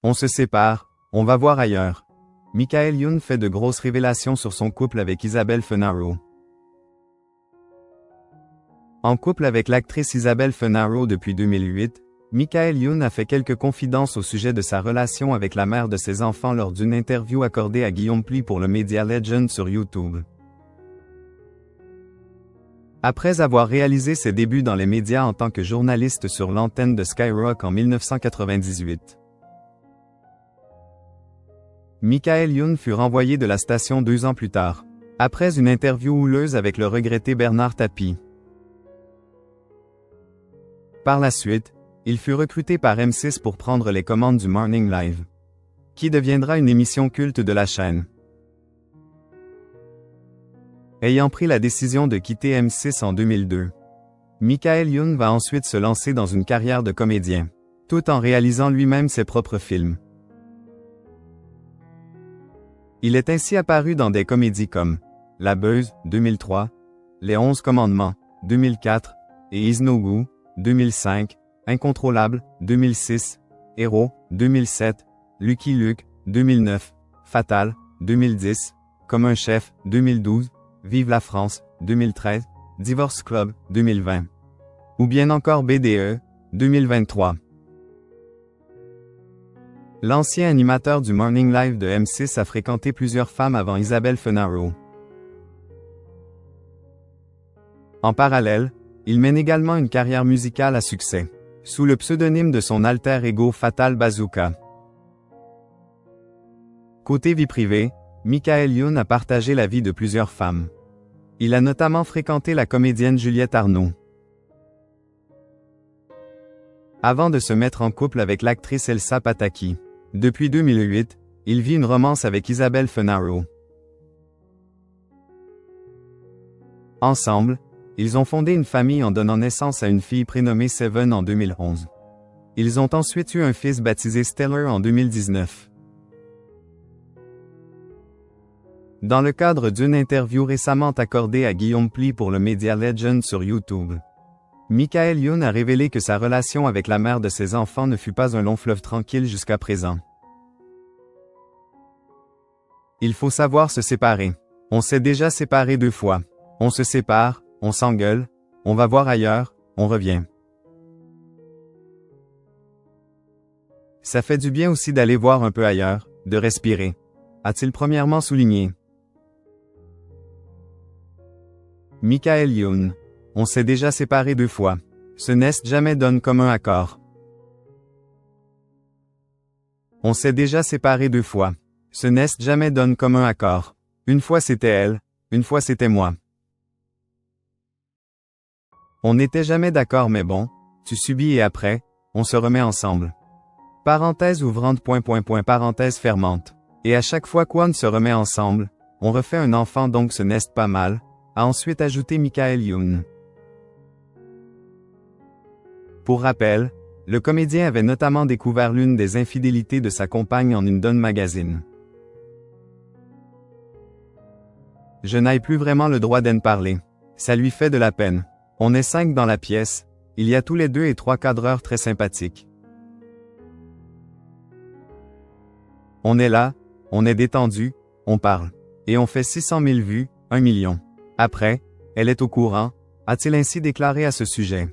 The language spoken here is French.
On se sépare, on va voir ailleurs. Michael Youn fait de grosses révélations sur son couple avec Isabelle Fenaro. En couple avec l'actrice Isabelle Fenaro depuis 2008, Michael Youn a fait quelques confidences au sujet de sa relation avec la mère de ses enfants lors d'une interview accordée à Guillaume Pli pour le Media Legend sur YouTube. Après avoir réalisé ses débuts dans les médias en tant que journaliste sur l'antenne de Skyrock en 1998, Michael Youn fut renvoyé de la station 2 ans plus tard, après une interview houleuse avec le regretté Bernard Tapie. Par la suite, il fut recruté par M6 pour prendre les commandes du Morning Live, qui deviendra une émission culte de la chaîne. Ayant pris la décision de quitter M6 en 2002, Michael Youn va ensuite se lancer dans une carrière de comédien, tout en réalisant lui-même ses propres films. Il est ainsi apparu dans des comédies comme La Beuse, 2003, Les 11 Commandements, 2004, et Is No Go, 2005, Incontrôlable, 2006, Héros, 2007, Lucky Luke, 2009, Fatal, 2010, Comme un chef, 2012, Vive la France, 2013, Divorce Club, 2020. Ou bien encore BDE, 2023. L'ancien animateur du Morning Live de M6 a fréquenté plusieurs femmes avant Isabelle Fenaro. En parallèle, il mène également une carrière musicale à succès, sous le pseudonyme de son alter ego Fatal Bazooka. Côté vie privée, Michael Youn a partagé la vie de plusieurs femmes. Il a notamment fréquenté la comédienne Juliette Arnaud, avant de se mettre en couple avec l'actrice Elsa Pataky. Depuis 2008, il vit une romance avec Isabelle Fenaro. Ensemble, ils ont fondé une famille en donnant naissance à une fille prénommée Seven en 2011. Ils ont ensuite eu un fils baptisé Stellar en 2019. Dans le cadre d'une interview récemment accordée à Guillaume Pli pour le Media Legend sur YouTube, Michael Youn a révélé que sa relation avec la mère de ses enfants ne fut pas un long fleuve tranquille jusqu'à présent. Il faut savoir se séparer. On s'est déjà séparé 2 fois. On se sépare, on s'engueule, on va voir ailleurs, on revient. Ça fait du bien aussi d'aller voir un peu ailleurs, de respirer, a-t-il premièrement souligné. Michael Youn. On s'est déjà séparé 2 fois. Ce n'est jamais d'un commun accord. On s'est déjà séparé 2 fois. Ce n'est jamais d'un commun accord. Une fois c'était elle, une fois c'était moi. On n'était jamais d'accord mais bon, tu subis et après, on se remet ensemble. Parenthèse ouvrante ... parenthèse fermante. Et à chaque fois qu'on se remet ensemble, on refait un enfant donc ce n'est pas mal, a ensuite ajouté Michael Youn. Pour rappel, le comédien avait notamment découvert l'une des infidélités de sa compagne en une donne magazine. Je n'ai plus vraiment le droit d'en parler. Ça lui fait de la peine. On est 5 dans la pièce, il y a tous les 2 et 3 cadreurs très sympathiques. On est là, on est détendu, on parle. Et on fait 600 000 vues, 1 million. Après, elle est au courant, a-t-il ainsi déclaré à ce sujet.